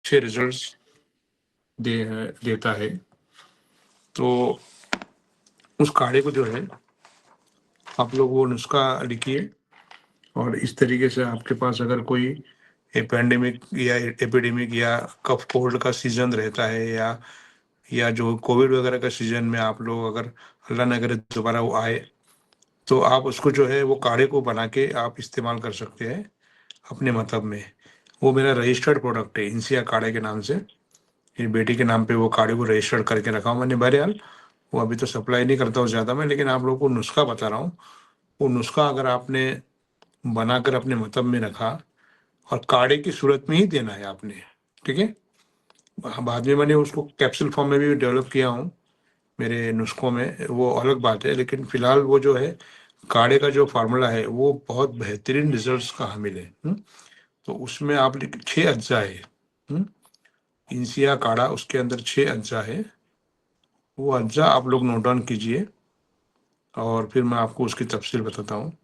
अच्छे रिजल्ट्स देता है। तो उस काढ़े को जो है आप लोग वो नुस्खा लिखिए, और इस तरीके से आपके पास अगर कोई पेंडेमिक या एपिडेमिक या कफ कोल्ड का सीजन रहता है, या जो कोविड वगैरह का सीजन में आप लोग अगर अल्लाह ना करे दोबारा वो आए, तो आप उसको जो है वो काढ़े को बना के आप इस्तेमाल कर सकते हैं अपने मतलब में। वो मेरा रजिस्टर्ड प्रोडक्ट है इंसिया काढ़े के नाम से। मेरी बेटी के नाम पे वो काढ़े को रजिस्टर्ड करके रखा हूँ मैंने। बहरहाल वो अभी तो सप्लाई नहीं करता हूँ ज़्यादा मैं, लेकिन आप लोगों को नुस्खा बता रहा हूँ। वो नुस्खा अगर आपने बनाकर अपने मतलब में रखा, और काढ़े की सूरत में ही देना है आपने, ठीक है। बाद में मैंने उसको कैप्सूल फॉर्म में भी डेवलप किया हूँ मेरे नुस्खों में, वो अलग बात है। लेकिन फिलहाल वो जो है काढ़े का जो फार्मूला है वो बहुत बेहतरीन रिजल्ट्स का हामिल है। तो उसमें आप 6 अज्जा है। इंसिया काढ़ा, उसके अंदर 6 अज्जा है। वो अज्जा आप लोग नोट डाउन कीजिए, और फिर मैं आपको उसकी तफसील बताता हूँ।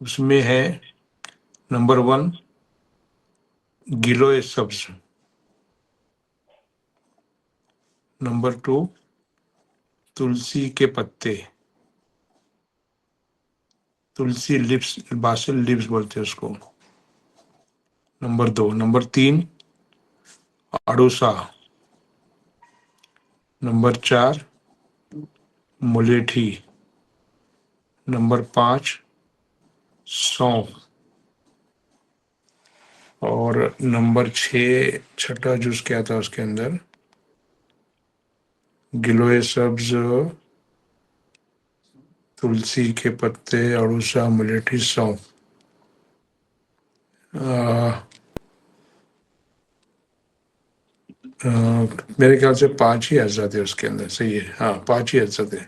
उसमें है नंबर 1 गिलोय सब्ज, नंबर 2 तुलसी के पत्ते, तुलसी लिप्स, बासिल लिप्स बोलते हैं उसको, नंबर 2। नंबर 3 अड़ूसा, नंबर 4 मुलेठी, नंबर 5 सौंफ, और नंबर 6 छठा जूस क्या था उसके अंदर, गिलोय सब्ज, तुलसी के पत्ते, अड़ूसा, मुलेठी, सौंफ। मेरे ख्याल से 5 ही अज्जा थे उसके अंदर, सही है, हाँ 5 ही अज्जा थे।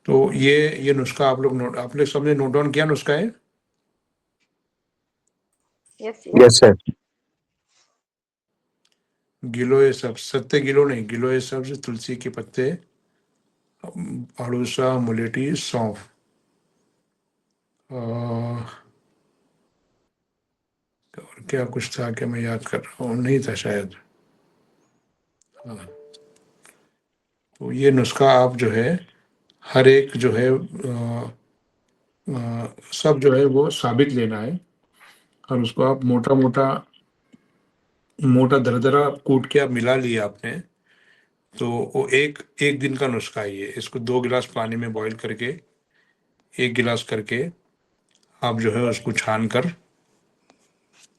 तो ये नुस्खा आप लोग आपने सबने नोट डाउन किया नुस्खा है? Yes sir. गिलोय सब्ज, सत्ते गिलो नहीं, गिलोय सब्ज, तुलसी के पत्ते, अड़ूसा, मुलेठी, सौंफ। और क्या कुछ था कि मैं याद कर रहा हूँ, नहीं था शायद। हाँ, तो ये नुस्खा आप जो है हर एक जो है सब जो है वो साबित लेना है, और उसको आप मोटा मोटा मोटा दरदरा कूट के आप मिला लिया आपने, तो वो एक एक दिन का नुस्खा है ये। इसको 2 गिलास पानी में बॉईल करके, 1 गिलास करके आप जो है उसको छान कर,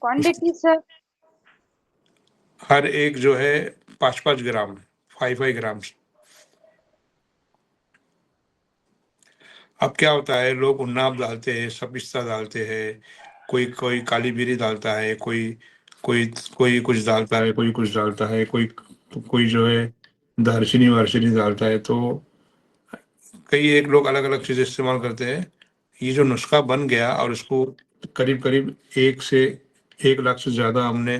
क्वांटिटी सर? हर एक जो है 5-5 ग्राम, 5 ग्राम। अब क्या होता है, लोग उन्नाब डालते हैं, सपिस्ता डालते हैं, कोई कोई काली मिरी डालता है, कोई कोई कोई कुछ डालता है, कोई कुछ डालता है, कोई कोई जो है दालचीनी वारचीनी डालता है। तो कई एक लोग अलग अलग चीज़ें इस्तेमाल करते हैं। ये जो नुस्खा बन गया, और इसको करीब करीब 1 लाख से ज़्यादा हमने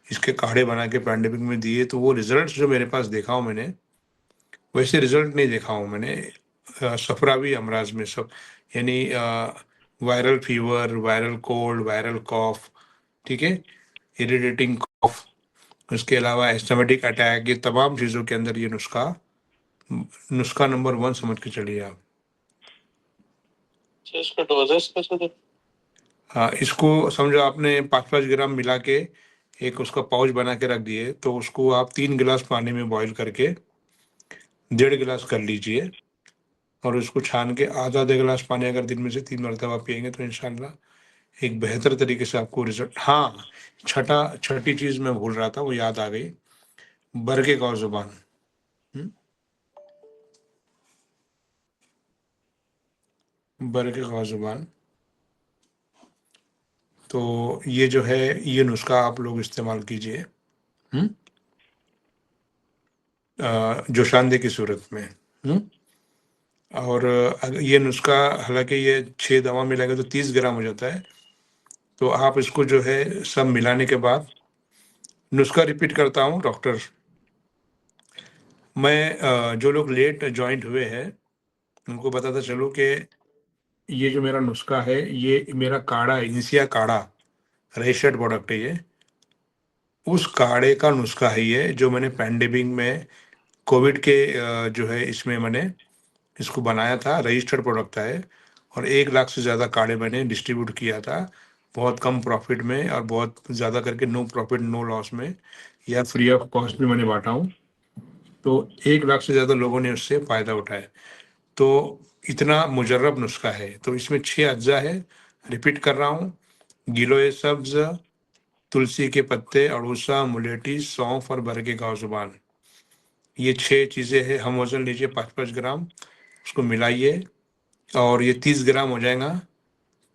इसके काढ़े बना के पैंडेमिक में दिए, तो वो रिजल्ट्स जो मेरे पास देखा हूँ मैंने, वैसे रिजल्ट नहीं देखा हूँ मैंने सफरावी अमराज में सब, यानी viral fever, viral cold, viral cough, ठीक है, इरिटेटिंग कॉफ, उसके अलावा एस्थमेटिक अटैक, ये तमाम चीज़ों के अंदर ये नुस्खा नुस्खा नंबर 1 समझ के चलिए आप। इसका डोजेस कैसे? हाँ, इसको समझो आपने 5-5 ग्राम मिला के एक उसका पाउच बना के रख दिए, तो उसको आप 3 गिलास पानी में बॉईल करके 1.5 गिलास कर लीजिए, और उसको छान के आधा गिलास पानी अगर दिन में से 3 मरतबा पिएंगे, तो इंशाल्लाह एक बेहतर तरीके से आपको रिजल्ट। हाँ, छठी चीज़ मैं भूल रहा था, वो याद आ गई, बरके का ज़ुबान। बरके का ज़ुबान, तो ये जो है ये नुस्खा आप लोग इस्तेमाल कीजिए जोशानदे की सूरत में। और ये नुस्खा, हालांकि ये 6 दवा मिलाएंगे तो 30 ग्राम हो जाता है। तो आप इसको जो है सब मिलाने के बाद, नुस्खा रिपीट करता हूँ डॉक्टर, मैं जो लोग लेट ज्वाइंट हुए हैं उनको बताता चलूँ कि ये जो मेरा नुस्खा है, ये मेरा काढ़ा है, इंसिया काढ़ा, रजिस्टर्ड प्रोडक्ट है ये। उस काढ़े का नुस्खा है ये, जो मैंने पैंडेमिक में कोविड के जो है इसमें मैंने इसको बनाया था, रजिस्टर्ड प्रोडक्ट है, और 1 लाख से ज़्यादा काढ़े मैंने डिस्ट्रीब्यूट किया था, बहुत कम प्रॉफिट में और बहुत ज़्यादा करके, नो प्रॉफिट नो लॉस में, या फ्री ऑफ कॉस्ट में मैंने बांटा हूँ। तो 1 लाख से ज़्यादा लोगों ने उससे फ़ायदा उठाया। तो इतना मुजर्रब नुस्खा है। तो इसमें 6 अज्जा है, रिपीट कर रहा हूँ: गिलोय सब्ज़, तुलसी के पत्ते, अड़ूसा, मुलेठी, सौंफ और बरगे का ज़ुबान। ये 6 चीज़ें हैं। हम वज़न लीजिए 5-5 ग्राम, उसको मिलाइए और ये 30 ग्राम हो जाएगा।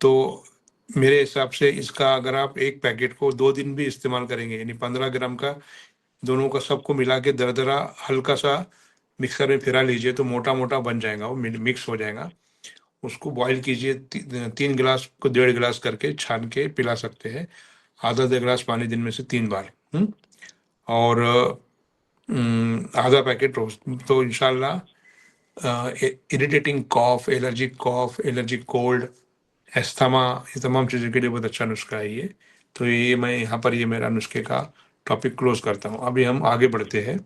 तो मेरे हिसाब से इसका अगर आप एक पैकेट को 2 दिन भी इस्तेमाल करेंगे, यानी 15 ग्राम का दोनों का सबको मिला के दरदरा हल्का सा मिक्सर में फिरा लीजिए, तो मोटा मोटा बन जाएगा, वो मिक्स हो जाएगा। उसको बॉईल कीजिए, 3 गिलास को 1.5 गिलास करके छान के पिला सकते हैं, आधा 1.5 गिलास पानी दिन में से 3 बार। और आधा पैकेट रोज। तो इंशाल्लाह इरिटेटिंग कॉफ, एलर्जिक कोल्ड, एस्थमा, ये तमाम चीज़ों के लिए बहुत अच्छा नुस्खा है ये। तो ये मैं यहाँ पर ये मेरा नुस्खे का टॉपिक क्लोज करता हूँ। अभी हम आगे बढ़ते हैं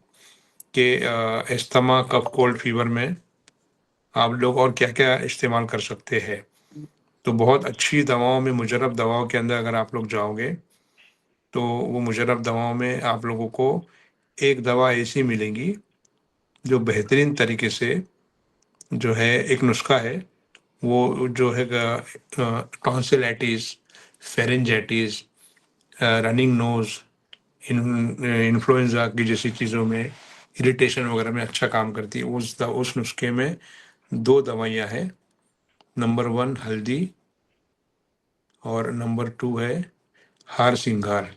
कि एस्थमा, कफ, कोल्ड, फीवर में आप लोग और क्या क्या इस्तेमाल कर सकते हैं। तो बहुत अच्छी दवाओं में, मुजर्रब दवाओं के अंदर अगर आप लोग जाओगे, तो वो मुजर्रब दवाओं में आप लोगों को एक दवा ऐसी मिलेगी जो बेहतरीन तरीके से जो है, एक नुस्खा है वो, जो है tonsillitis, pharyngitis, running nose, influenza की जैसी चीज़ों में, इरिटेशन वगैरह में अच्छा काम करती है। उस नुस्खे में 2 दवाइयाँ हैं। नंबर 1 हल्दी और नंबर 2 है हार सिंगार।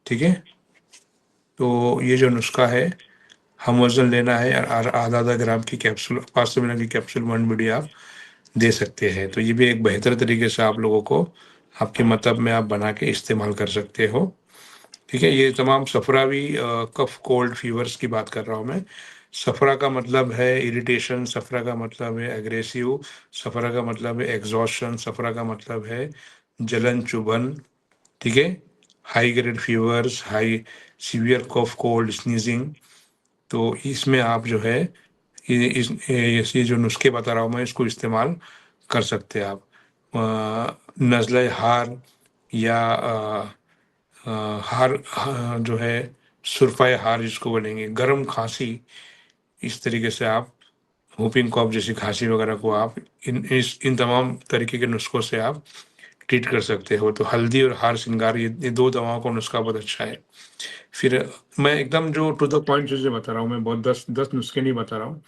ठीक है। तो ये जो नुस्खा है, हम वज़न लेना है, आधा आधा ग्राम की कैप्सूल, 500 ml की कैप्सूल 1 बड़ी आप दे सकते हैं। तो ये भी एक बेहतर तरीके से आप लोगों को आपके मतलब में आप बना के इस्तेमाल कर सकते हो। ठीक है। ये तमाम सफरावी कफ, कोल्ड, फीवर्स की बात कर रहा हूँ मैं। सफरा का मतलब है इरिटेशन, सफरा का मतलब है एग्रेसिव, सफरा का मतलब है एग्जॉस्शन, सफरा का मतलब है जलन, चुभन। ठीक है। High grade fevers, high severe cough, cold, sneezing. तो इसमें आप जो है ये जो नुस्खे बता रहा हूँ मैं, इसको इस्तेमाल कर सकते हैं आप। नज़ले हार या हार, जो है सुरफाए हार जिसको बोलेंगे, गर्म खांसी, इस तरीके से आप होपिंग कॉफ जैसी खांसी वगैरह को आप इन तमाम तरीके के नुस्खों से आप ट्रीट कर सकते हो। तो हल्दी और हार सिंगार, ये 2 दवाओं का नुस्खा बहुत अच्छा है। फिर मैं एकदम जो टू द पॉइंट चीज़ें बता रहा हूँ, मैं बहुत 10 नुस्खे नहीं बता रहा हूँ,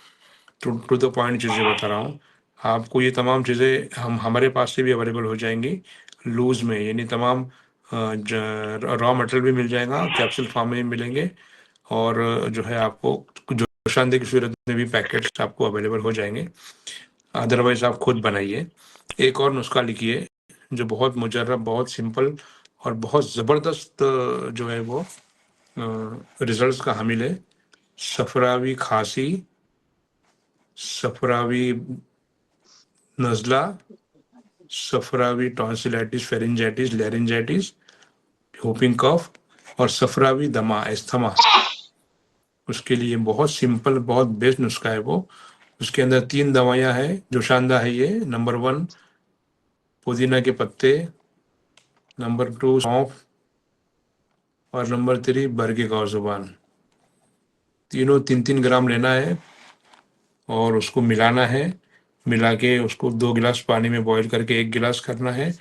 टू द पॉइंट चीज़ें बता रहा हूँ आपको। ये तमाम चीज़ें हमारे पास से भी अवेलेबल हो जाएंगी लूज में, यानी तमाम रॉ मटेरियल भी मिल जाएगा, कैप्सूल फॉर्म में भी मिलेंगे, और जो है आपको जोशानदे की सूरत में भी पैकेट्स आपको अवेलेबल हो जाएंगे। अदरवाइज आप खुद बनाइए। एक और नुस्खा लिखिए जो बहुत मुजर्रब, बहुत सिंपल और बहुत ज़बरदस्त जो है वो रिजल्ट्स का हामिल है। सफरावी खांसी, सफरावी नज़ला, सफरावी टॉन्सिलाइटिस, फेरिंजाइटिस, लैरिंजाइटिस, होपिंग कफ और सफरावी दमा, एस्थमा। उसके लिए बहुत सिंपल, बहुत बेस्ट नुस्खा है वो। उसके अंदर 3 दवाइयाँ हैं। जोशानदा है ये। नंबर 1 पुदीना के पत्ते, नंबर 2 सौंफ और नंबर 3 बरगे का ज़ुबान। तीनों 3-3 ग्राम लेना है और उसको मिलाना है। मिला के उसको 2 गिलास पानी में बॉईल करके 1 गिलास करना है,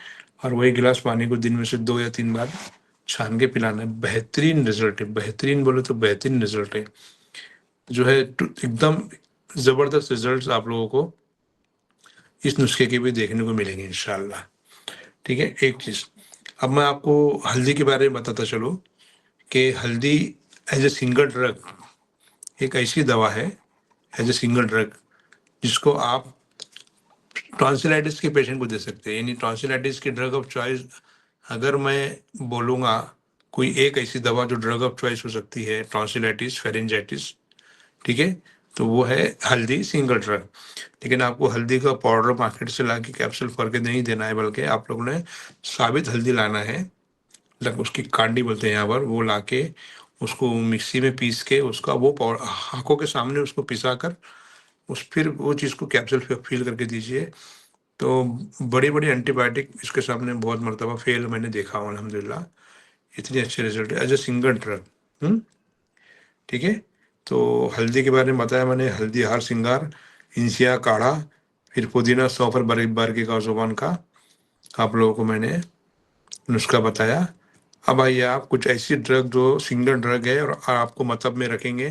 और वही गिलास पानी को दिन में से 2 या 3 बार छान के पिलाना है। बेहतरीन रिजल्ट है, बेहतरीन बोले तो बेहतरीन रिजल्ट है, जो है एकदम ज़बरदस्त रिजल्ट्स आप लोगों को इस नुस्खे के भी देखने को मिलेंगे इंशाल्लाह। ठीक है। एक चीज़ अब मैं आपको हल्दी के बारे में बताता चलूँ कि हल्दी एज ए सिंगल ड्रग एक ऐसी दवा है, एज ए सिंगल ड्रग, जिसको आप टॉन्सिलाइटिस के पेशेंट को दे सकते हैं। यानी टॉन्सिलाइटिस की ड्रग ऑफ चॉइस, अगर मैं बोलूँगा कोई एक ऐसी दवा जो ड्रग ऑफ चॉइस हो सकती है, टॉन्सिलाइटिस, फेरिंजाइटिस, ठीक है, तो वो है हल्दी सिंगल ड्रग। लेकिन आपको हल्दी का पाउडर मार्केट से ला के कैप्सूल भर के नहीं देना है, बल्कि आप लोगों ने साबित हल्दी लाना है, मतलब उसकी कांडी बोलते हैं यहाँ पर, वो लाके उसको मिक्सी में पीस के उसका वो पाउडर आंखों के सामने उसको पिसा कर फिर वो चीज़ को कैप्सूल फिल करके दीजिए। तो बड़ी बड़ी एंटीबायोटिक इसके सामने बहुत मरतबा फेल मैंने देखा हूँ, अल्हम्दुलिल्लाह इतने अच्छे रिजल्ट है एज ए सिंगल ड्रग। ठीक है, तो हल्दी के बारे में बताया मैंने, हल्दी हार सिंगार, इंसिया काढ़ा, फिर पुदीना 100 पर बारगी का जुबान का आप लोगों को मैंने नुस्खा बताया। अब आइए आप कुछ ऐसी ड्रग जो सिंगल ड्रग है और आपको मतलब में रखेंगे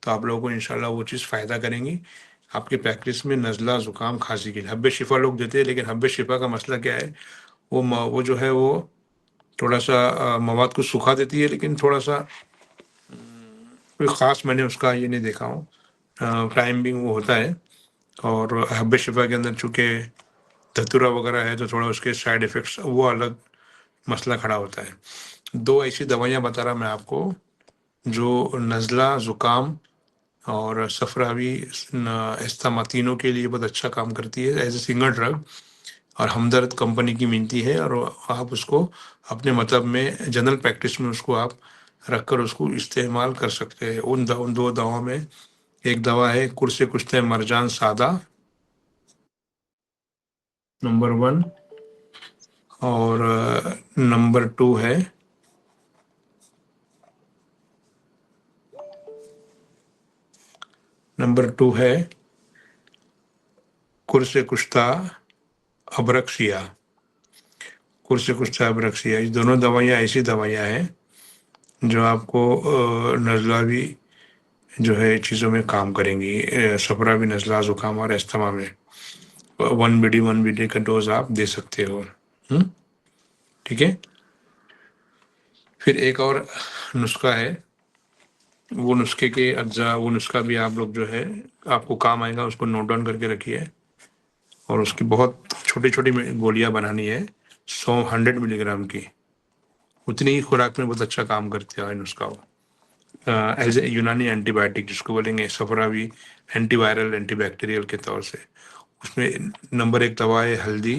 तो आप लोगों को इंशाल्लाह वो चीज़ फ़ायदा करेंगी आपकी प्रैक्टिस में। नज़ला ज़ुकाम खांसी के लिए हब्बे शिफा लोग देते हैं, लेकिन हब्बे शिफा का मसला क्या है, वो जो है वो थोड़ा सा मवाद को सुखा देती है, लेकिन थोड़ा सा कोई ख़ास मैंने उसका ये नहीं देखा हूँ, टाइम भी वो होता है। और हब्बे शिफा के अंदर चूँकि धतूरा वगैरह है तो थोड़ा उसके साइड इफ़ेक्ट्स वो अलग मसला खड़ा होता है। 2 ऐसी दवाइयाँ बता रहा मैं आपको जो नज़ला ज़ुकाम और सफरावी अस्थमा तीनों के लिए बहुत अच्छा काम करती है एज ए सिंगल ड्रग, और हमदर्द कंपनी की मिलती है, और आप उसको अपने मतलब में जनरल प्रैक्टिस में उसको आप रखकर उसको इस्तेमाल कर सकते हैं। उन 2 दवाओं में एक दवा है कुर्से कुश्ते मरजान सादा नंबर 1, और नंबर 2 है कुर्से कुश्ता अबरक्सिया। कुर्से कुश्ता अबरक्सिया, ये दोनों दवाइयाँ ऐसी दवाइयाँ हैं जो आपको नज़ला जो है चीज़ों में काम करेंगी, सफरा भी नज़ला ज़ुकाम और अस्थमा में 1 BD का डोज आप दे सकते हो। ठीक है, फिर एक और नुस्खा है, वो नुस्खे के अज्जा, वो नुस्खा भी आप लोग जो है आपको काम आएगा, उसको नोट डाउन करके रखिए, और उसकी बहुत छोटी छोटी गोलियां बनानी है 100 मिलीग्राम की, उतनी ही खुराक में बहुत अच्छा काम करते हैं नुस्खा वो, एज ए यूनानी एंटीबायोटिक जिसको बोलेंगे सफरावी, एंटीवायरल एंटीबैक्टीरियल के तौर से। उसमें नंबर 1 दवा है हल्दी,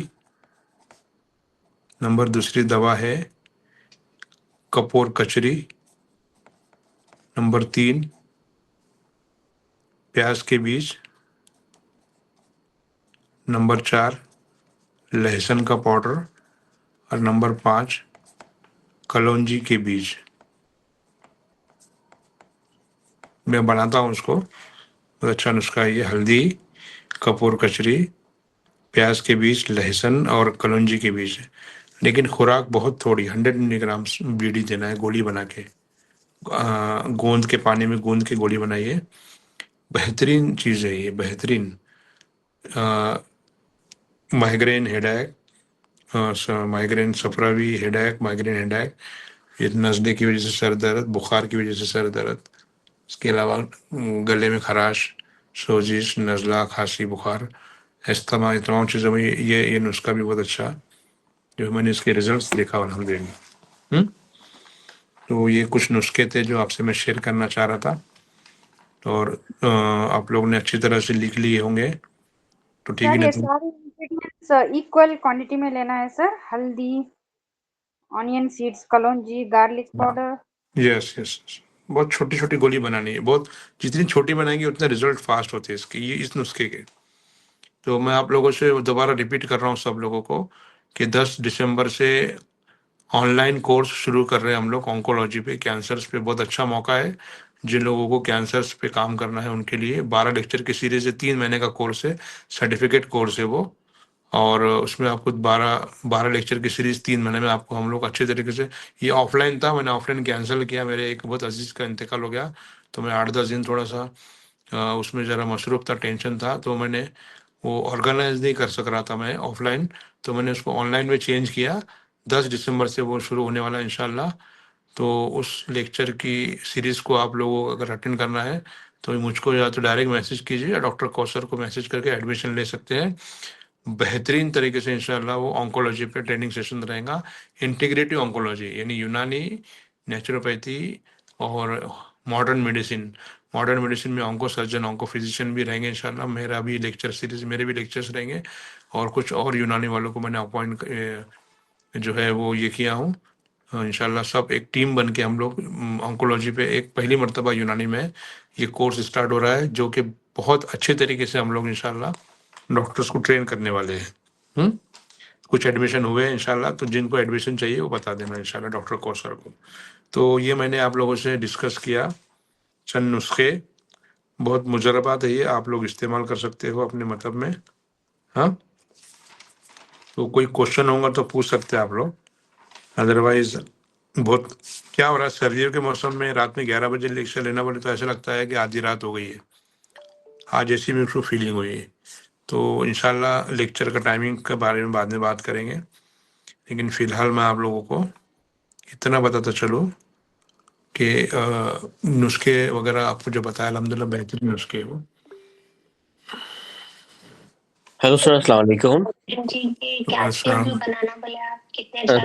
नंबर दूसरी दवा है कपूर कचरी, नंबर 3 प्याज के बीज, नंबर 4 लहसुन का पाउडर, और नंबर 5 कलौंजी के बीज। मैं बनाता हूँ उसको, बहुत अच्छा नुस्खा है ये, हल्दी, कपूर कचरी, प्याज के बीज, लहसुन और कलौंजी के बीज। लेकिन खुराक बहुत थोड़ी, 100 मिलीग्राम बीडी देना है गोली बना के, गोंद के पानी में गूंद के गोली बनाइए, बेहतरीन चीज़ है ये, बेहतरीन। माइग्रेन हेडेक, माइग्रेन सफरावी हेडेक, माइग्रेन हेडेक, ये नज़ले की वजह से सर दर्द, बुखार की वजह से सर दर्द, इसके अलावा गले में खराश, सोजिश, नज़ला, खांसी, बुखार, अस्थमा, ये तमाम चीज़ों में ये नुस्खा भी बहुत अच्छा, जो मैंने इसके रिजल्ट्स देखा अल्हम्दुलिल्लाह। तो ये कुछ नुस्खे थे जो आपसे मैं शेयर करना चाह रहा था, और आप लोगों ने अच्छी तरह से लिख लिए होंगे, तो ठीक है सर ना। ये सारे इंग्रेडिएंट्स इक्वल क्वांटिटी में लेना है सर, हल्दी, ऑनियन सीड्स, कलौंजी, गार्लिक पाउडर। यस यस, बहुत छोटी छोटी गोली बनानी है, बहुत जितनी छोटी बनाएंगे उतने रिजल्ट फास्ट होते हैं इसके, ये इस नुस्खे के। तो मैं आप लोगों से दोबारा रिपीट कर रहा हूँ सब लोगों को कि 10 दिसंबर से ऑनलाइन कोर्स शुरू कर रहे हैं हम लोग ऑन्कोलॉजी पे, कैंसर्स पे बहुत अच्छा मौका है। जिन लोगों को कैंसर्स पे काम करना है उनके लिए 12 लेक्चर की सीरीज है, 3 महीने का कोर्स है, सर्टिफिकेट कोर्स है वो, और उसमें आपको 12 लेक्चर की सीरीज 3 महीने में आपको हम लोग अच्छे तरीके से, ये ऑफलाइन था, मैंने ऑफलाइन कैंसिल किया, मेरे एक बहुत अजीज का इंतकाल हो गया, तो मैं 8-10 दिन थोड़ा सा उसमें ज़रा मसरूफ़ था, टेंशन था, तो मैंने वो ऑर्गेनाइज नहीं कर सक रहा था मैं ऑफलाइन, तो मैंने उसको ऑनलाइन में चेंज किया। 10 दिसंबर से वो शुरू होने वाला है इंशाल्लाह। तो उस लेक्चर की सीरीज़ को आप लोगों को अगर अटेंड करना है तो मुझको या तो डायरेक्ट मैसेज कीजिए या डॉक्टर कौसर को मैसेज करके एडमिशन ले सकते हैं। बेहतरीन तरीके से इंशाल्लाह वो ऑन्कोलॉजी पे ट्रेनिंग सेशन रहेगा, इंटीग्रेटिव ऑन्कोलॉजी यानी यूनानी, नेचुरोपैथी और मॉडर्न मेडिसिन, मॉडर्न मेडिसिन में ऑन्को सर्जन, ऑन्को फिजिशियन भी रहेंगे इंशाल्लाह। मेरा भी लेक्चर सीरीज, मेरे भी लेक्चर्स रहेंगे और कुछ और यूनानी वालों को मैंने अपॉइंट जो है वो ये किया हूँ। इंशाल्लाह सब एक टीम बन के हम लोग ऑन्कोलॉजी पे एक पहली मर्तबा यूनानी में ये कोर्स स्टार्ट हो रहा है, जो कि बहुत अच्छे तरीके से हम लोग इंशाल्लाह डॉक्टर्स को ट्रेन करने वाले हैं। कुछ एडमिशन हुए हैं इंशाल्लाह, तो जिनको एडमिशन चाहिए वो बता देना इंशाल्लाह डॉक्टर कौसर को। तो ये मैंने आप लोगों से डिस्कस किया चंद नुस्खे, बहुत मुजरबात है ये, आप लोग इस्तेमाल कर सकते हो अपने मतलब में। हाँ, तो कोई क्वेश्चन होगा तो पूछ सकते हैं आप लोग, अदरवाइज बहुत क्या हो रहा है सर्दियों के मौसम में रात में 11 बजे लेक्चर लेना बोले तो ऐसा लगता है कि आधी रात हो गई है। आज ऐसी मेरे को फीलिंग हुई है। तो इंशाल्लाह लेक्चर का टाइमिंग के बारे में बाद में बात करेंगे, लेकिन फ़िलहाल मैं आप लोगों को इतना बताता चलूँ कि नुस्खे वगैरह आपको जो बताया अल्हम्दुलिल्लाह बेहतरीन नुस्खे हैं वो। हेलो सर, अस्सलाम वालेकुम। अस्सलाम।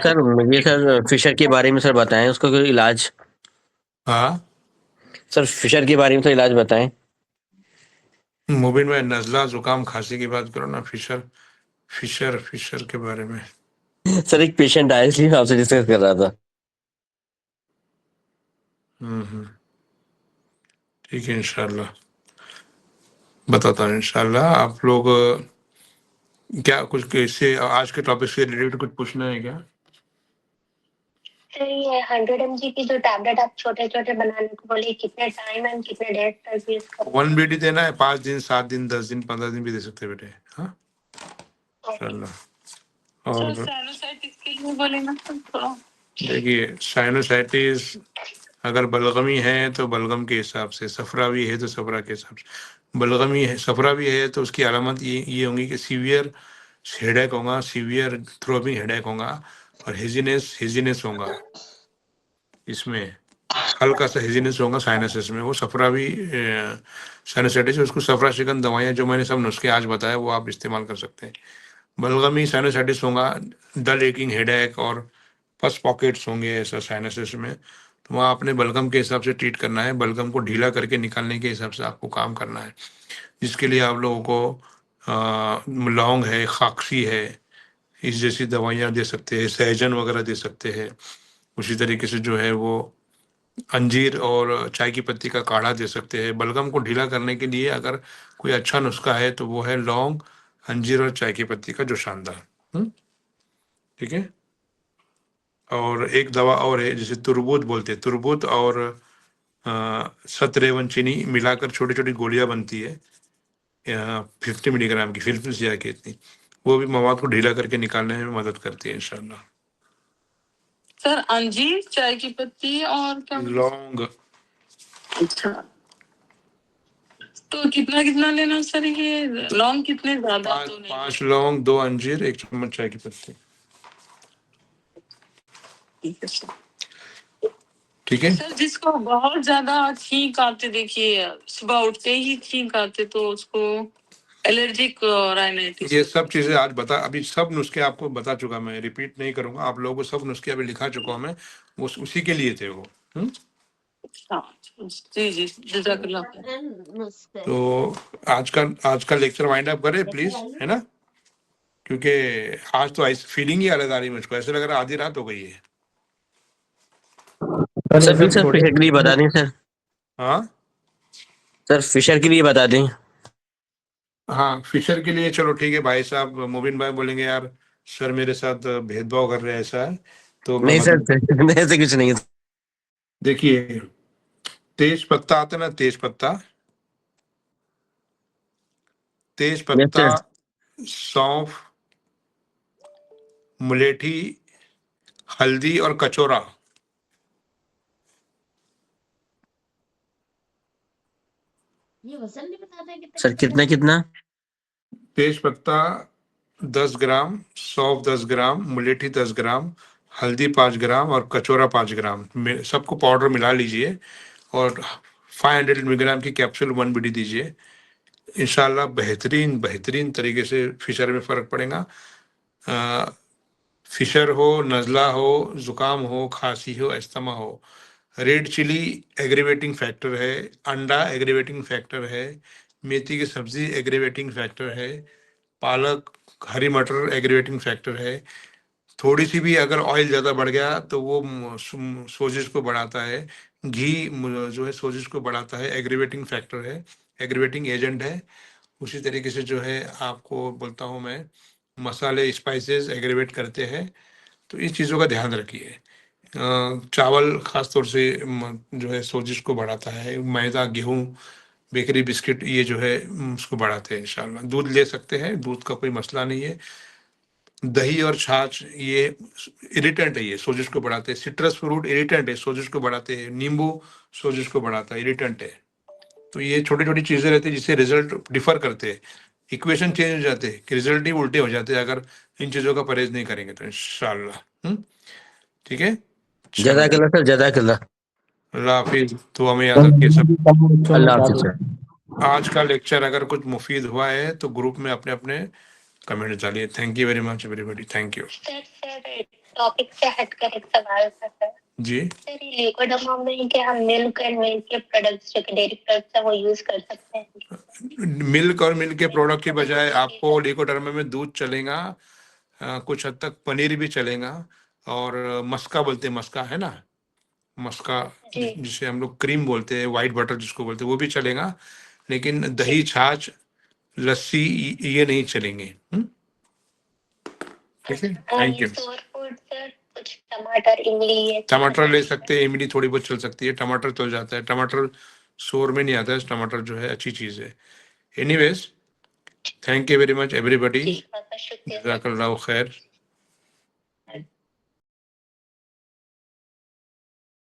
सर मुझे सर फिशर के बारे में सर बताएं, उसका कोई इलाज। हाँ, सर फिशर के बारे में तो इलाज बताएं। मुबिन में नज़ला जुकाम खांसी की बात करो ना, फिशर फिशर फिशर के बारे में। सर एक पेशेंट आया इसलिए मैं आपसे डिस्कस कर रहा था। ठीक है इंशाल्लाह बताता हूँ इंशाल्लाह। आप लोग क्या कुछ इससे आज के टॉपिक से रिलेटेड कुछ पूछना है क्या? सर ये 100 mg की जो टैबलेट आप छोटे छोटे बनाने को बोले, कितने टाइम एंड कितने डेट तक यूज करें? 1 बीडी देना है, 5 दिन 7 दिन 10 दिन 15 दिन भी दे सकते हैं बेटे। हाँ इंशाल्लाह। और साइनोसाइटिस के लिए बोले ना थोड़ा। देखिए साइनोसाइटिस अगर बलगमी है तो बलगम के हिसाब से, सफरावी है तो सफरा के हिसाब से। बलगमी है, सफरावी है तो उसकी अलामत ये होंगी कि सीवियर हेडेक होगा, सीवियर थ्रोबिंग हेडेक होगा और हेजीनेस होगा। इसमें हल्का सा हेजीनेस होगा साइनसिस में। वो सफरावी साइनसाइटिस, उसको सफरा शिकन दवाइयाँ जो मैंने सब नुस्खे आज बताया वो आप इस्तेमाल कर सकते हैं। बलगमी साइनसाइटिस होगा, डल एकिंग हेडेक और फर्स्ट पॉकेट्स होंगे ऐसा साइनसिस में, तो वहाँ अपने बलगम के हिसाब से ट्रीट करना है। बलगम को ढीला करके निकालने के हिसाब से आपको काम करना है, जिसके लिए आप लोगों को लौंग है, खाकसी है, इस जैसी दवाइयाँ दे सकते हैं, सहजन वगैरह दे सकते हैं। उसी तरीके से जो है वो अंजीर और चाय की पत्ती का काढ़ा दे सकते हैं। बलगम को ढीला करने के लिए अगर कोई अच्छा नुस्खा है तो वो है लौंग, अंजीर और चाय की पत्ती का जो शानदार। ठीक है। और एक दवा और है जिसे तुरबूत बोलते हैं, तुरबूत और सतरेवन चीनी मिलाकर छोटी छोटी गोलियां बनती है 50 मिलीग्राम की, फिल्फिल्स या की इतनी, वो भी मवाद को ढीला करके निकालने में मदद करती है इंशाल्लाह। सर अंजीर, चाय की पत्ती और क्या? लौंग। अच्छा, तो कितना कितना लेना सर? ये लौंग कितने ज्यादा तो नहीं? 5 लौंग, 2 अंजीर, 1 चम्मच चाय की पत्ती। ठीक है सर। ठीक है सर जिसको बहुत ज्यादा छींक आते, देखिए सुबह उठते ही छींक आते, तो उसको एलर्जिक राइनाइटिस। ये सब चीजें आज बता, अभी सब नुस्खे आपको बता चुका, मैं रिपीट नहीं करूंगा। आप लोगों को सब नुस्खे अभी लिखा चुका हूं मैं, वो उसी के लिए थे वो। जी जी जज़ाकल्लाह। तो आज का लेक्चर वाइंड अप करें प्लीज, है ना, क्योंकि आज तो ऐसी फीलिंग ही अलग आ रही है मुझको, ऐसे लग रहा है आधी रात हो गई है। सर प्लीज सर फिशर के लिए बता दें सर। हाँ सर फिशर के लिए बता दें। हाँ, फिशर के लिए चलो ठीक है। भाई साहब मुबिन भाई बोलेंगे यार सर मेरे साथ भेदभाव कर रहे हैं, ऐसा है तो मैं नहीं सर, मतलब ऐसे कुछ नहीं है। देखिए तेज पत्ता आता है ना, तेज पत्ता, तेज यस पत्ता, सर। सौंफ, मुलेठी, हल्दी और कचौरा, सर कितना कितना? तेज पत्ता 10 ग्राम, सौंफ 10 ग्राम, मुलेठी 10 ग्राम, हल्दी 5 ग्राम और कचौरा 5 ग्राम, सबको पाउडर मिला लीजिए और 500 मिलीग्राम की कैप्सूल 1 बीडी दीजिए। इंशाल्लाह बेहतरीन बेहतरीन तरीके से फिशर में फ़र्क पड़ेगा। फिशर हो, नज़ला हो, ज़ुकाम हो, खांसी हो, अस्थमा हो, रेड चिली एग्रीवेटिंग फैक्टर है, अंडा एग्रीवेटिंग फैक्टर है, मेथी की सब्जी एग्रीवेटिंग फैक्टर है, पालक हरी मटर एग्रीवेटिंग फैक्टर है। थोड़ी सी भी अगर ऑयल ज़्यादा बढ़ गया तो वो सोजिश को बढ़ाता है। घी जो है सोजिश को बढ़ाता है, एग्रीवेटिंग फैक्टर है, एग्रीवेटिंग एजेंट है। उसी तरीके से जो है आपको बोलता हूँ मैं, मसाले स्पाइसेस एग्रीवेट करते हैं। तो इस चीज़ों का ध्यान रखिए। चावल खास तौर से जो है सोजिश को बढ़ाता है। मैदा, गेहूँ, बेकरी, बिस्किट ये जो है उसको बढ़ाते हैं। इंशाल्लाह दूध ले सकते हैं, दूध का कोई मसला नहीं है। दही और छाछ ये इरिटेंट है, ये सोजिश को बढ़ाते हैं। सिट्रस फ्रूट इरिटेंट है, सोजिश को बढ़ाते हैं। नींबू सोजिश को बढ़ाता है, इरिटेंट है। तो ये छोटी छोटी चीज़ें रहती है जिससे रिजल्ट डिफर करते हैं, इक्वेशन चेंज हो जाते हैं कि रिजल्ट ही उल्टे हो जाते हैं अगर इन चीज़ों का परहेज नहीं करेंगे तो इंशाल्लाह। ठीक है, जज़ाकल्लाह सर, जज़ाकल्लाह। अल्लाह हाफिज। तो हमें याद रखिए सब। अल्लाह हाफिज सर। आज का लेक्चर अगर कुछ मुफीद हुआ है तो ग्रुप में अपने अपने कमेंट डालिए। Thank you very much everybody, thank you. Sir topic से हटकर एक सवाल था सर। जी सर ये लिक्विड में क्या हम मिल्क एंड मिल्क के प्रोडक्ट्स जो कि डेयरी प्रोडक्ट्स है वो यूज कर सकते हैं? मिल्क और मिल्क के प्रोडक्ट के बजाय आपको लिकोडर्मा में दूध चलेगा, कुछ हद तक पनीर भी चलेगा, और मस्का बोलते हैं, मस्का है ना, मस्का जिसे हम लोग क्रीम बोलते हैं, वाइट बटर जिसको बोलते हैं, वो भी चलेगा। लेकिन दही, छाछ, लस्सी ये नहीं चलेंगे। ठीक है, थैंक यू। कुछ टमाटर, इमली, टमाटर ले सकते हैं, इमली थोड़ी बहुत चल सकती है, टमाटर चल जाता है। टमाटर शोर में नहीं आता है, टमाटर जो है अच्छी चीज है। Anyways, thank you very much everybody, जज़ाकल्लाहु खैर।